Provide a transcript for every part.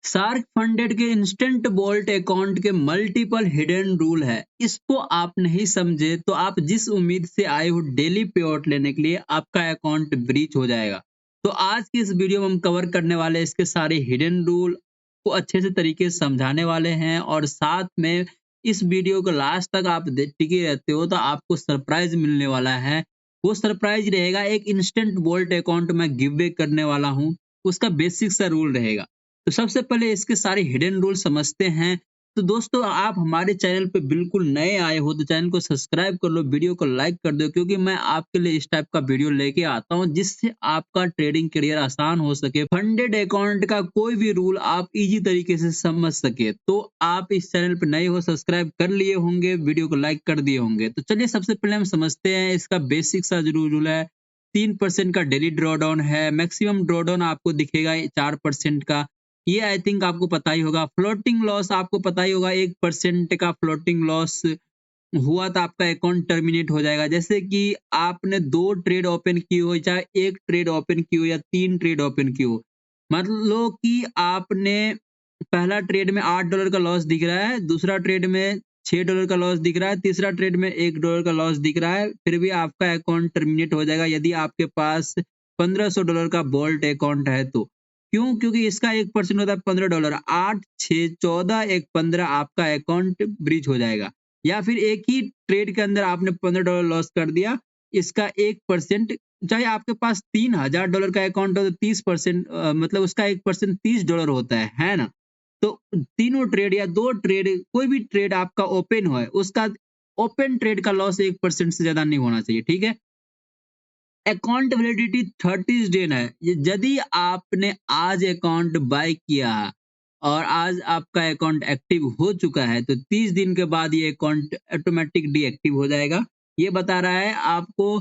Shark funded के instant bolt account के multiple hidden rule है। इसको आप नहीं समझे तो आप जिस उम्मीद से आए हो डेली पे आउट लेने के लिए, आपका अकाउंट ब्रीच हो जाएगा। तो आज की इस वीडियो में हम कवर करने वाले हैं इसके सारे हिडन रूल को अच्छे से तरीके से समझाने वाले हैं, और साथ में इस वीडियो को लास्ट तक आप टिके रहते हो तो आपको सरप्राइज मिलने वाला है। वो सरप्राइज रहेगा, एक इंस्टेंट बोल्ट अकाउंट मैं गिव अवे करने वाला हूँ। उसका बेसिक सा रूल रहेगा। तो सबसे पहले इसके सारे हिडन रूल समझते हैं। तो दोस्तों, आप हमारे चैनल पे बिल्कुल नए आए हो तो चैनल को सब्सक्राइब कर लो, वीडियो को लाइक कर दो, क्योंकि मैं आपके लिए इस टाइप का वीडियो लेके आता हूँ जिससे आपका ट्रेडिंग करियर आसान हो सके। फंडेड अकाउंट का कोई भी रूल आप इजी तरीके से समझ सके। तो आप इस चैनल पे नए हो, सब्सक्राइब कर लिए होंगे, वीडियो को लाइक कर दिए होंगे। तो चलिए सबसे पहले हम समझते हैं इसका बेसिक सा जो रूल है। 3% का डेली ड्रॉडाउन है, मैक्सिमम ड्रॉडाउन आपको दिखेगा 4% का। ये आई थिंक आपको पता ही होगा। फ्लोटिंग लॉस आपको पता ही होगा, 1% का फ्लोटिंग लॉस हुआ तो आपका अकाउंट टर्मिनेट हो जाएगा। जैसे कि आपने 2 ट्रेड ओपन की हो, चाहे 1 ट्रेड ओपन की हो या 3 ट्रेड ओपन की हो। मान लो कि आपने पहला ट्रेड में $8 का लॉस दिख रहा है, दूसरा ट्रेड में $6 का लॉस दिख रहा है, तीसरा ट्रेड में $1 का लॉस दिख रहा है, फिर भी आपका अकाउंट टर्मिनेट हो जाएगा यदि आपके पास $1500 का बोल्ट अकाउंट है तो। क्यों? क्योंकि इसका 1% होता है $15, 8, 6, 14, 1, 15 आपका अकाउंट ब्रीच हो जाएगा। या फिर एक ही ट्रेड के अंदर आपने $15 लॉस कर दिया, इसका 1%, चाहे आपके पास $3000 का अकाउंट हो तो 30% मतलब उसका 1% $30 होता है ना? तो तीनों ट्रेड या 2 ट्रेड, कोई भी ट्रेड आपका ओपन हो है, उसका ओपन ट्रेड का लॉस 1% से ज़्यादा नहीं होना चाहिए, ठीक है? अकाउंट वैलिडिटी 30 दिन है। यदि आपने आज अकाउंट बाय किया और आज आपका अकाउंट एक्टिव हो चुका है तो 30 दिन के बाद ये अकाउंट ऑटोमेटिक डीएक्टिव हो जाएगा। ये बता रहा है आपको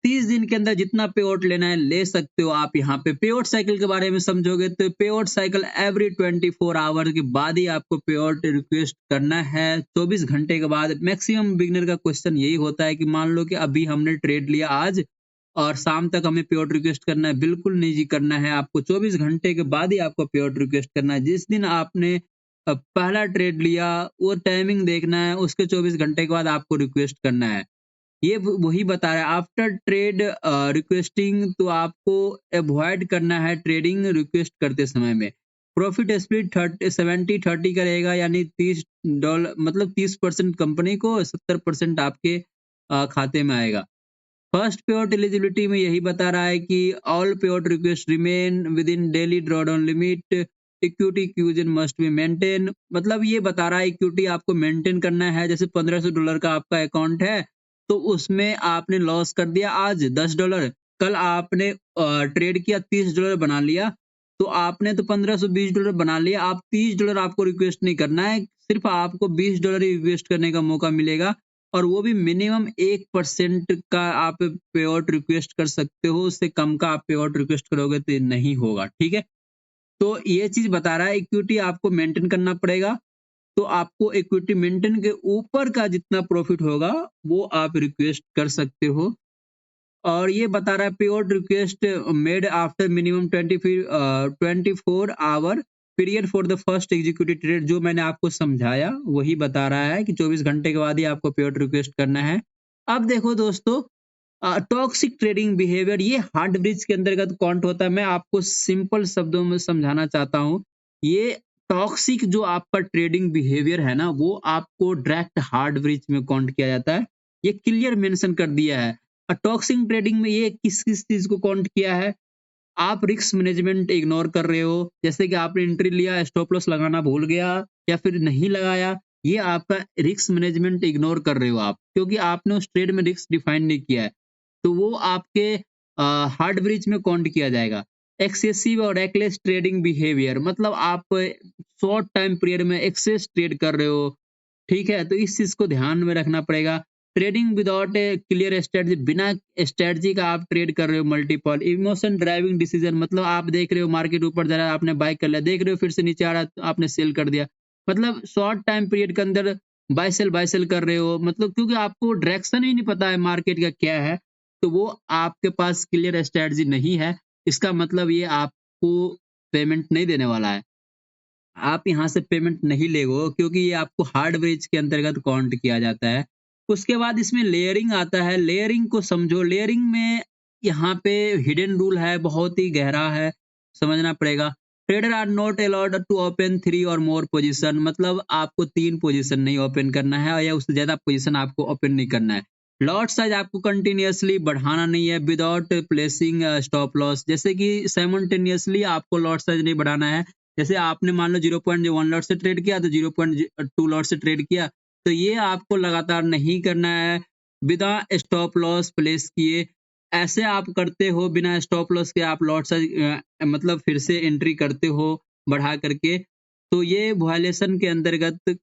30 दिन के अंदर जितना पे आउट लेना है ले सकते हो आप। यहाँ पे पे आउट साइकिल के बारे में समझोगे तो पे आउट साइकिल एवरी 24 आवर के बाद ही आपको पे आउट रिक्वेस्ट करना है, 24 घंटे के बाद। मैक्सिमम बिगनर का क्वेश्चन यही होता है कि मान लो कि अभी हमने ट्रेड लिया आज और शाम तक हमें पे आउट रिक्वेस्ट करना है। बिल्कुल नहीं जी, करना है आपको 24 घंटे के बाद ही आपको पे आउट रिक्वेस्ट करना है। जिस दिन आपने पहला ट्रेड लिया वो टाइमिंग देखना है, उसके 24 घंटे के बाद आपको रिक्वेस्ट करना है। ये वही बता रहा है आफ्टर ट्रेड रिक्वेस्टिंग, तो आपको अवॉइड करना है ट्रेडिंग रिक्वेस्ट करते समय में। प्रॉफिट स्प्लिट 70-30 का रहेगा, यानी $30 मतलब 30% कंपनी को, 70% आपके खाते में आएगा। फर्स्ट पे आउट एलिजिबिलिटी में यही बता रहा है कि ऑल पे out request remain with in daily drawdown limit, equity cuisine must be maintain. मतलब ये बता रहा है इक्विटी आपको मेंटेन करना है। जैसे $1500 का आपका अकाउंट है तो उसमें आपने लॉस कर दिया आज $10, कल आपने ट्रेड किया $30 बना लिया, तो आपने तो $1520 बना लिया। आप $30 आपको रिक्वेस्ट नहीं करना है, सिर्फ आपको $20 ही रिक्वेस्ट करने का मौका मिलेगा, और वो भी मिनिमम 1% का आप पे आउट रिक्वेस्ट कर सकते हो। उससे कम का आप पे आउट रिक्वेस्ट करोगे तो ये नहीं होगा, ठीक है? तो ये चीज़ बता रहा है इक्विटी आपको मेंटेन करना पड़ेगा। तो आपको इक्विटी मेंटेन के ऊपर का जितना प्रॉफिट होगा वो आप रिक्वेस्ट कर सकते हो। और ये बता रहा है पे out request made after minimum 24 our period for the first executive trade. जो मैंने आपको समझाया वही बता रहा है कि 24 घंटे के बाद ही आपको पे आउट रिक्वेस्ट करना है। अब देखो दोस्तों, टॉक्सिक ट्रेडिंग बिहेवियर ये हार्ड ब्रिज के अंतर्गत काउंट होता है। मैं आपको सिंपल शब्दों में समझाना चाहता हूँ। ये टॉक्सिक जो आपका ट्रेडिंग बिहेवियर है ना, वो आपको डायरेक्ट हार्ड ब्रिज में काउंट किया जाता है। ये क्लियर मेंशन कर दिया है। टॉक्सिक ट्रेडिंग में ये किस किस चीज को काउंट किया है। आप रिस्क मैनेजमेंट इग्नोर कर रहे हो, जैसे कि आपने एंट्री लिया, स्टॉप लॉस लगाना भूल गया या फिर नहीं लगाया, ये आपका रिस्क मैनेजमेंट इग्नोर कर रहे हो आप, क्योंकि आपने उस ट्रेड में रिस्क डिफाइन नहीं किया है। तो वो आपके हार्ड ब्रिज में काउंट किया जाएगा। एक्सेसिव और रेकलेस ट्रेडिंग बिहेवियर, मतलब आप शॉर्ट टाइम पीरियड में एक्सेस ट्रेड कर रहे हो, ठीक है? तो इस चीज को ध्यान में रखना पड़ेगा। Trading without a clear strategy, बिना स्ट्रेटजी का आप ट्रेड कर रहे हो मल्टीपल। इमोशन ड्राइविंग डिसीजन, मतलब आप देख रहे हो मार्केट ऊपर जा रहा है, आपने बाय कर लिया, देख रहे हो फिर से नीचे आ रहा है तो आपने सेल कर दिया। मतलब शॉर्ट टाइम पीरियड के अंदर बाय सेल कर रहे हो, मतलब क्योंकि आपको डायरेक्शन ही नहीं पता है मार्केट का क्या है, तो वो आपके पास क्लियर स्ट्रेटजी नहीं है। इसका मतलब ये आपको पेमेंट नहीं देने वाला है। आप यहाँ से पेमेंट नहीं लेगो क्योंकि ये आपको हार्ड ब्रिज के अंतर्गत काउंट किया जाता है। उसके बाद इसमें लेयरिंग आता है, लेयरिंग को समझो, लेयरिंग में यहाँ पे हिडन रूल है, बहुत ही गहरा है, समझना पड़ेगा। Trader are not allowed to open 3 और मोर पोजीशन, मतलब आपको 3 पोजीशन नहीं ओपन करना है या उससे ज़्यादा पोजीशन आपको ओपन नहीं करना है। लॉट साइज़ आपको कंटीन्यूअसली बढ़ाना नहीं है विदाउट प्लेसिंग स्टॉप लॉस, जैसे कि साइमल्टेनियसली आपको लॉट साइज़ नहीं बढ़ाना है। जैसे आपने मान लो 0.1 लॉट से ट्रेड किया तो 0.2 लॉट से ट्रेड किया, तो ये आपको लगातार नहीं करना है बिना स्टॉप लॉस प्लेस किए। ऐसे आप करते हो बिना स्टॉप लॉस के, आप लॉट साइज मतलब फिर से एंट्री करते हो बढ़ा करके, तो ये वायलेशन के अंतर्गत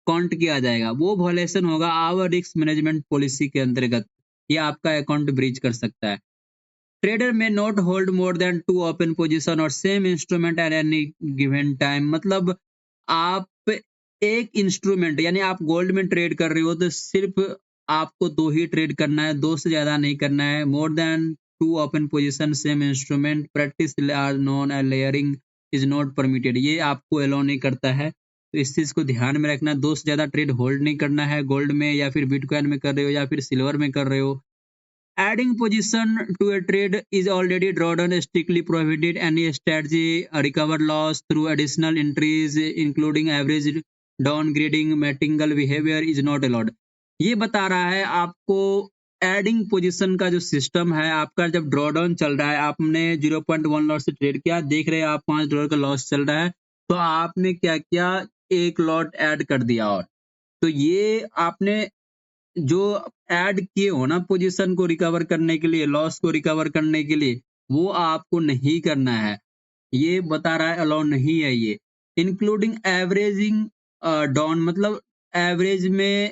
काउंट किया जाएगा। वो वायलेशन होगा आवर रिस्क मैनेजमेंट पॉलिसी के अंतर्गत, ये आपका अकाउंट ब्रीच कर सकता है। Trader may not hold more than 2 open position or same instrument at any given time, मतलब आप एक इंस्ट्रूमेंट यानी आप गोल्ड में ट्रेड कर रहे हो तो सिर्फ आपको 2 ही ट्रेड करना है, 2 से ज़्यादा नहीं करना है। More than 2 open position same instrument practice are known as layering is not permitted, ये आपको अलाउ नहीं करता है। तो इस चीज़ को ध्यान में रखना, 2 से ज़्यादा ट्रेड होल्ड नहीं करना है गोल्ड में या फिर बिटकॉइन में कर रहे हो या फिर सिल्वर में कर रहे हो। Adding position to a trade is already drawdown strictly prohibited. Any strategy recover loss through additional entries, including average downgrading, matingal behavior is not allowed. ये बता रहा है आपको एडिंग पोजीशन का जो सिस्टम है, आपका जब ड्रॉडाउन चल रहा है, आपने 0.1 लॉट से ट्रेड किया, देख रहे हैं आप $5 का लॉस चल रहा है, तो आपने क्या किया, एक लॉट ऐड कर दिया। और तो ये आपने जो ऐड किए हो ना पोजीशन को रिकवर करने के लिए, लॉस को रिकवर करने के लिए, वो आपको नहीं करना है। ये बता रहा है अलाउ नहीं है ये। इंक्लूडिंग एवरेजिंग डाउन, मतलब एवरेज में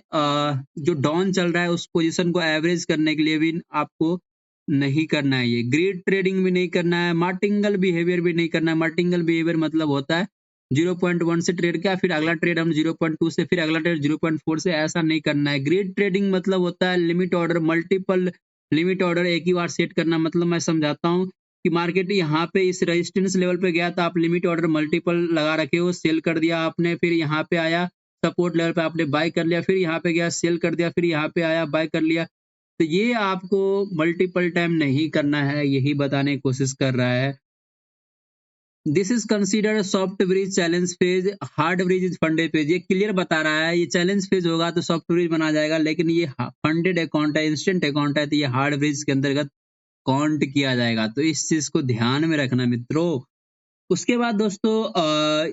जो डाउन चल रहा है उस पोजीशन को एवरेज करने के लिए भी आपको नहीं करना है ये। ग्रीड ट्रेडिंग भी नहीं करना है, मार्टिंगल बिहेवियर भी नहीं करना है। मार्टिंगल बिहेवियर मतलब होता है 0.1 से ट्रेड किया, फिर अगला ट्रेड हम 0.2 से, फिर अगला ट्रेड 0.4 से, ऐसा नहीं करना है। ग्रीड ट्रेडिंग मतलब होता है limit order, multiple limit order एक ही बार सेट करना। मतलब मैं समझाता हूँ कि मार्केट यहाँ पे इस रेजिस्टेंस लेवल पे गया तो आप लिमिट ऑर्डर मल्टीपल लगा रखे हो, सेल कर दिया आपने, फिर यहाँ पे आया सपोर्ट लेवल पे आपने बाय कर लिया, फिर यहाँ पे गया सेल कर दिया, फिर यहाँ पे आया बाय कर लिया। तो ये आपको मल्टीपल टाइम नहीं करना है, यही बताने की कोशिश कर रहा है। This is consider soft bridge challenge phase, hard bridge is funded page. ये क्लियर बता रहा है, ये चैलेंज फेज होगा तो सॉफ्ट ब्रिज बना जाएगा, लेकिन ये फंडेड अकाउंट है, इंस्टेंट अकाउंट है, तो ये हार्ड ब्रिज के अंतर्गत काउंट किया जाएगा। तो इस चीज को ध्यान में रखना मित्रों। उसके बाद दोस्तों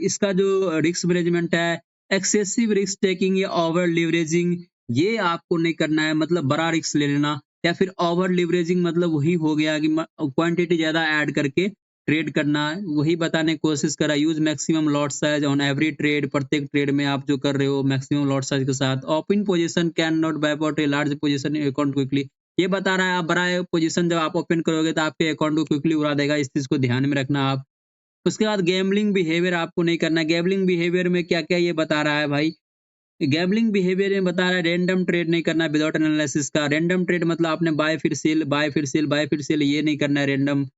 इसका जो रिस्क मैनेजमेंट है, एक्सेसिव रिस्क टेकिंग या ओवर लिवरेजिंग, ये आपको नहीं करना है, मतलब बड़ा रिस्क ले लेना। या फिर ओवर लिवरेजिंग मतलब वही हो गया कि क्वांटिटी ज्यादा ऐड करके ट्रेड करना, वही बताने की कोशिश करा। Use maximum lot size on every trade, प्रत्येक ट्रेड में आप जो कर रहे हो मैक्सिमम लॉट साइज के साथ। Open position can not bye out a large position account quickly, ये बता रहा है आप बड़ा पोजीशन जब आप ओपन करोगे तो आपके अकाउंट को क्विकली उड़ा देगा, इस चीज को ध्यान में रखना आप। उसके बाद गैम्बलिंग बिहेवियर आपको नहीं करना है। गैम्बलिंग बिहेवियर में क्या-क्या ये बता रहा है भाई, गैम्बलिंग बिहेवियर में बता रहा है रैंडम ट्रेड नहीं करना है विदाउट एनालिसिस का। रैंडम ट्रेड मतलब आपने बाय फिर सेल, बाय फिर सेल, बाय फिर सेल, ये नहीं करना है रैंडम।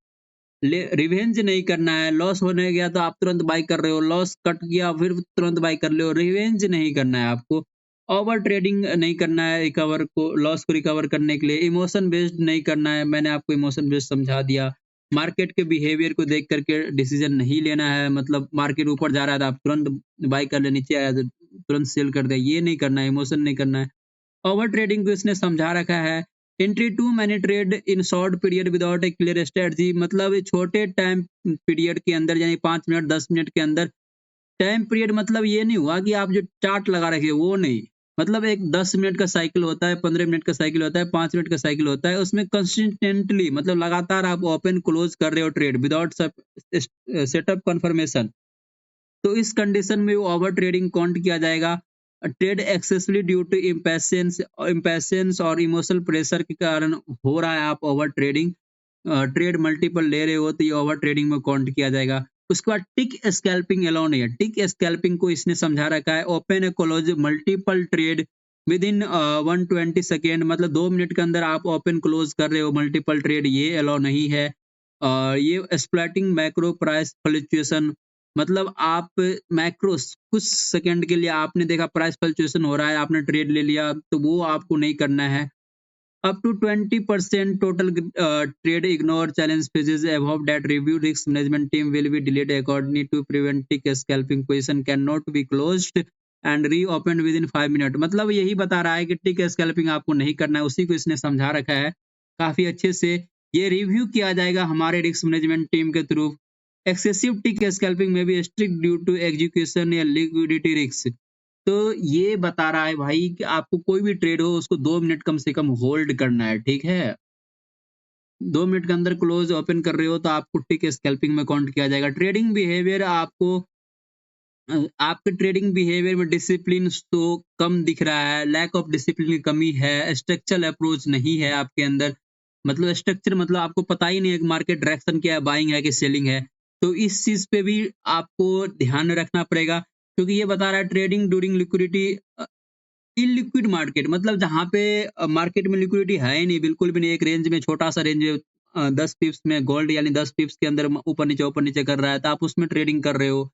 रिवेंज नहीं करना है, लॉस होने गया तो आप तुरंत बाय कर रहे हो, लॉस कट गया फिर तुरंत बाय कर रहे हो, रिवेंज नहीं करना है आपको। ओवर ट्रेडिंग नहीं करना है, रिकवर को, लॉस को रिकवर करने के लिए। इमोशन बेस्ड नहीं करना है, मैंने आपको इमोशन बेस्ड समझा दिया। मार्केट के बिहेवियर को देख करके डिसीजन नहीं लेना है, मतलब मार्केट ऊपर जा रहा है तो आप तुरंत बाय कर ले, नीचे आया तो तुरंत सेल कर दे, ये नहीं करना है, इमोशन नहीं करना है। ओवर ट्रेडिंग को इसने समझा रखा है। Entry too many trade in short period without a clear strategy, मतलब छोटे टाइम पीरियड के अंदर, यानी 5 मिनट 10 मिनट के अंदर। टाइम पीरियड मतलब ये नहीं हुआ कि आप जो चार्ट लगा रखे हो वो नहीं, मतलब एक 10 मिनट का साइकिल होता है, 15 मिनट का साइकिल होता है, 5 मिनट का साइकिल होता है, उसमें कंसिस्टेंटली मतलब लगातार आप ओपन क्लोज कर रहे हो ट्रेड विदाउट सेटअप कंफर्मेशन, तो इस कंडीशन में वो ओवर ट्रेडिंग काउंट किया जाएगा। ट्रेड एक्सेसली ड्यू टू इम्पैशंस और इमोशनल प्रेशर के कारण हो रहा है आप ओवर ट्रेडिंग, ट्रेड मल्टीपल ले रहे हो तो ये ओवर ट्रेडिंग में काउंट किया जाएगा। उसके बाद टिक स्कैल्पिंग अलाउ नहीं है। टिक स्कैल्पिंग को इसने समझा रखा है, open A close multiple trade with in 120 second, मतलब 2 मिनट के अंदर आप ओपन क्लोज कर रहे हो मल्टीपल ट्रेड, ये अलाउ नहीं है। ये स्प्लैटिंग मैक्रो प्राइस फ्लक्चुएशन, मतलब आप मैक्रोस कुछ सेकंड के लिए आपने देखा प्राइस फ्लक्चुएशन हो रहा है, आपने ट्रेड ले लिया, तो वो आपको नहीं करना है। Up to 20% total trade ignore challenge phases above that review risk management team will be delayed accordingly to prevent tick scalping position cannot be closed and reopened within 5 minutes। मतलब यही बता रहा है कि टिक स्कैल्पिंग आपको नहीं करना है, उसी को इसने समझा रखा है काफी अच्छे से। ये रिव्यू किया जाएगा हमारे रिस्क मैनेजमेंट टीम के थ्रू। एक्सेसिव टिक स्कैल्पिंग में भी स्ट्रिक्ट ड्यू टू एग्जीक्यूशन या लिक्विडिटी रिस्क। तो ये बता रहा है भाई कि आपको कोई भी ट्रेड हो उसको 2 मिनट कम से कम होल्ड करना है, ठीक है? 2 मिनट के अंदर क्लोज़ ओपन कर रहे हो तो आपको टिक स्कैल्पिंग में काउंट किया जाएगा। ट्रेडिंग बिहेवियर आपको आपके ट्रेडिंग बिहेवियर में डिसिप्लिन तो कम दिख रहा है, लैक ऑफ डिसिप्लिन की कमी है, स्ट्रक्चरल अप्रोच नहीं है आपके अंदर। मतलब स्ट्रक्चर मतलब आपको पता ही नहीं है कि मार्केट डायरेक्शन क्या है, बाइंग है कि सेलिंग है। तो इस चीज़ पे भी आपको ध्यान रखना पड़ेगा क्योंकि ये बता रहा है trading during liquidity illiquid market मतलब जहाँ पे मार्केट में लिक्विडिटी है ही नहीं, बिल्कुल भी नहीं। एक रेंज में छोटा-सा रेंज 10 पिप्स में गोल्ड यानी 10 पिप्स के अंदर ऊपर नीचे कर रहा है, तो आप उसमें ट्रेडिंग कर रहे हो।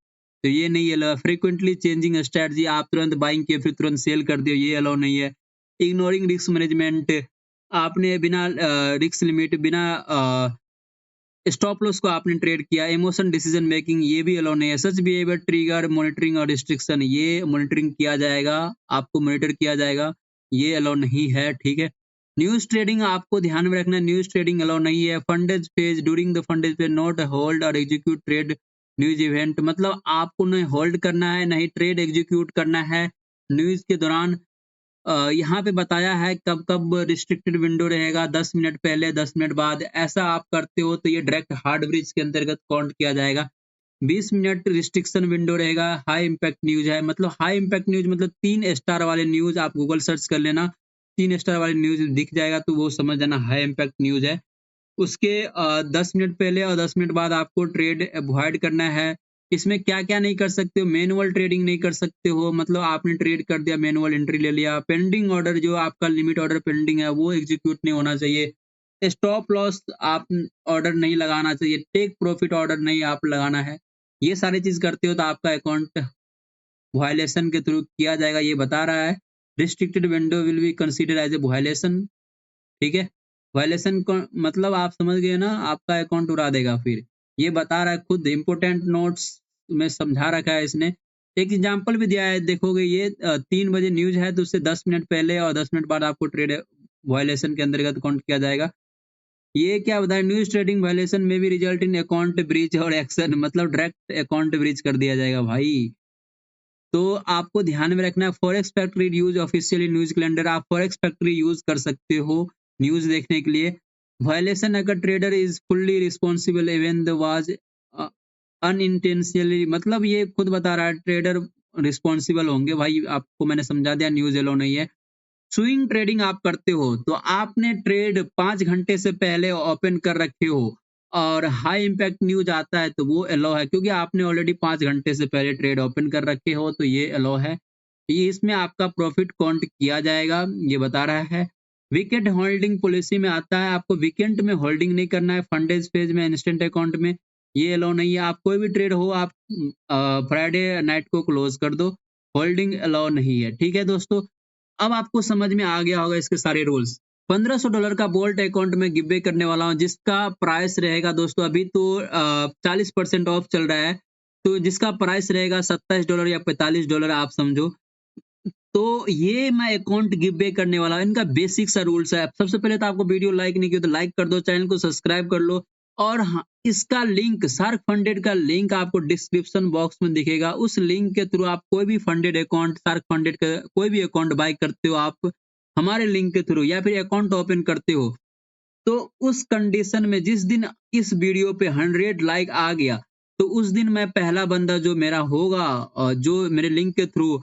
तो ये नहीं अलाउ फ्रीक्वेंटली चेंजिंग स्ट्रैटेजी आप तुरंत बाइंग किए फिर तुरंत सेल कर दिए, ये अलाउ नहीं है। इग्नोरिंग रिस्क मैनेजमेंट आपने बिना रिस्क लिमिट बिना स्टॉप लॉस को आपने ट्रेड किया, इमोशन डिसीजन मेकिंग ये भी अलाउ नहीं है। सच बिहेवियर ट्रिगर मॉनिटरिंग और रिस्ट्रिक्शन ये मॉनिटरिंग किया जाएगा, आपको मॉनिटर किया जाएगा, ये अलाउ नहीं है, ठीक है। न्यूज़ ट्रेडिंग आपको ध्यान में रखना है, न्यूज़ ट्रेडिंग अलाउ नहीं है। Funded phase during the funded phase not hold or execute trade news event मतलब आपको न होल्ड करना है, न ही ट्रेड एग्जीक्यूट करना है न्यूज़ के दौरान। यहाँ पे बताया है कब-कब रिस्ट्रिक्टेड विंडो रहेगा 10 मिनट पहले, 10 मिनट बाद, ऐसा आप करते हो तो ये डायरेक्ट हार्ड ब्रिज के अंतर्गत काउंट किया जाएगा। 20 मिनट रिस्ट्रिक्शन विंडो रहेगा, हाई इम्पैक्ट न्यूज़ है, मतलब हाई इम्पैक्ट न्यूज़ मतलब 3 स्टार वाले न्यूज़ आप गूगल सर्च कर लेना, 3 स्टार वाले न्यूज़ दिख जाएगा तो वो समझ जाना हाई इम्पैक्ट न्यूज़ है। उसके 10 मिनट पहले और 10 मिनट बाद आपको ट्रेड अवॉइड करना है। इसमें क्या-क्या नहीं कर सकते हो, मैनुअल ट्रेडिंग नहीं कर सकते हो, मतलब आपने ट्रेड कर दिया, मैनुअल एंट्री ले लिया। पेंडिंग ऑर्डर जो आपका लिमिट ऑर्डर पेंडिंग है, वो एग्ज़ीक्यूट नहीं होना चाहिए। स्टॉप लॉस आप ऑर्डर नहीं लगाना चाहिए, टेक प्रॉफिट ऑर्डर नहीं आप लगाना है। ये सारी चीज़ करते हो तो आपका अकाउंट वायलेशन के थ्रू किया जाएगा, ये बता रहा है। Restricted window will be considered as a violation ठीक है? वायलेशन को मतलब आप समझ गए ना, आपका अकाउंट उड़ा देगा फिर। ये बता रहा है खुद इम्पोर्टेंट नोट्स में समझा रखा है इसने। एक एग्ज़ाम्पल भी दिया है देखोगे ये 3 बजे न्यूज़ है तो उससे 10 मिनट पहले और 10 मिनट बाद आपको ट्रेड वायलेशन के अंतर्गत काउंट किया जाएगा। ये क्या बताया न्यूज़ ट्रेडिंग वायलेशन में भी रिजल्ट इन अकाउंट ब्रीच और एक्शन मतलब डायरेक्ट अकाउंट ब्रीच कर दिया जाएगा भाई। तो आपको ध्यान में रखना है forex factory use officially news calendar आप फॉरेक्स फैक्ट्री यूज़ कर सकते हो न्यूज़ देखने के लिए। वायलेशन अगर trader is fully responsible even the was unintentionally मतलब ये खुद बता रहा है ट्रेडर रिस्पांसिबल होंगे भाई आपको मैंने समझा दिया न्यूज़ एलो नहीं है। स्विंग ट्रेडिंग आप करते हो तो आपने ट्रेड 5 घंटे से पहले ओपन कर रखे हो और हाई इम्पैक्ट न्यूज़ आता है तो वो अलाउ है क्योंकि आपने ऑलरेडी 5 घंटे से पहले ट्रेड ओपन कर रखे हो तो ये अलाउ है। ये इसमें आपका प्रॉफिट काउंट किया जाएगा, ये बता रहा है। वीकेंड होल्डिंग पॉलिसी में आता है आपको वीकेंड में होल्डिंग नहीं करना है, फंडेज फेज में इंस्टेंट अकाउंट में ये अलाउ नहीं है। आप कोई भी ट्रेड हो आप फ्राइडे नाइट को क्लोज कर दो, होल्डिंग अलाउ नहीं है। ठीक है दोस्तों? अब आपको समझ में आ गया होगा इसके सारे रूल्स। $1500 का बोल्ट अकाउंट में गिव अवे करने वाला हूँ जिसका प्राइस रहेगा दोस्तों अभी तो 40% ऑफ चल रहा है। तो जिसका प्राइस रहेगा $27 या $45 आप समझो। तो ये मैं अकाउंट गिव अवे करने वाला हूँ। इनका बेसिक सा रूल्स है। सबसे पहले तो आपको वीडियो लाइक नहीं किया तो लाइक कर दो, चैनल को सब्सक्राइब कर लो और हाँ, इसका लिंक शार्क फंडेड का लिंक आपको डिस्क्रिप्शन बॉक्स में दिखेगा। उस लिंक के थ्रू आप कोई भी फंडेड अकाउंट शार्क फंडेड का कोई भी अकाउंट बाय करते हो आप हमारे लिंक के थ्रू या फिर अकाउंट ओपन करते हो तो उस कंडीशन में जिस दिन इस वीडियो पे 100 लाइक आ गया तो उस दिन मैं पहला बंदा जो मेरा होगा जो मेरे लिंक के थ्रू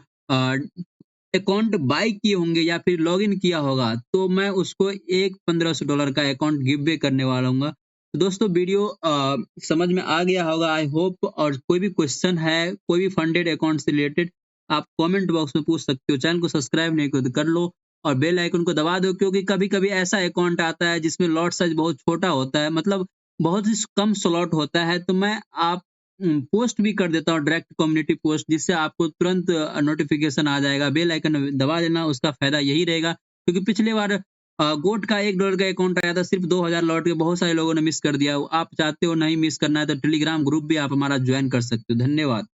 अकाउंट बाय किए होंगे या फिर लॉगिन किया होगा तो मैं उसको एक $1500 का अकाउंट गिव अवे करने वाला हूँ। तो दोस्तों वीडियो समझ में आ गया होगा आई होप और कोई भी क्वेश्चन है कोई भी फंडेड अकाउंट से रिलेटेड आप कमेंट बॉक्स में पूछ सकते हो। चैनल को सब्सक्राइब नहीं किया तो कर लो और बेल आइकन को दबा दो क्योंकि कभी-कभी ऐसा अकाउंट आता है जिसमें लॉट साइज़ बहुत छोटा होता है मतलब बहुत ही कम स्लॉट होता है तो मैं आप पोस्ट भी कर देता हूँ डायरेक्ट कम्युनिटी पोस्ट, जिससे आपको तुरंत नोटिफ़िकेशन आ जाएगा। बेल आइकन दबा देना, उसका फ़ायदा यही रहेगा क्योंकि पिछली बार गोट का $1 का अकाउंट आया था, सिर्फ़ 2000 लौट के बहुत सारे लोगों ने मिस कर दिया। आप चाहते हो नहीं मिस करना है तो टेलीग्राम ग्रुप भी आप हमारा जॉइन कर सकते हो। धन्यवाद।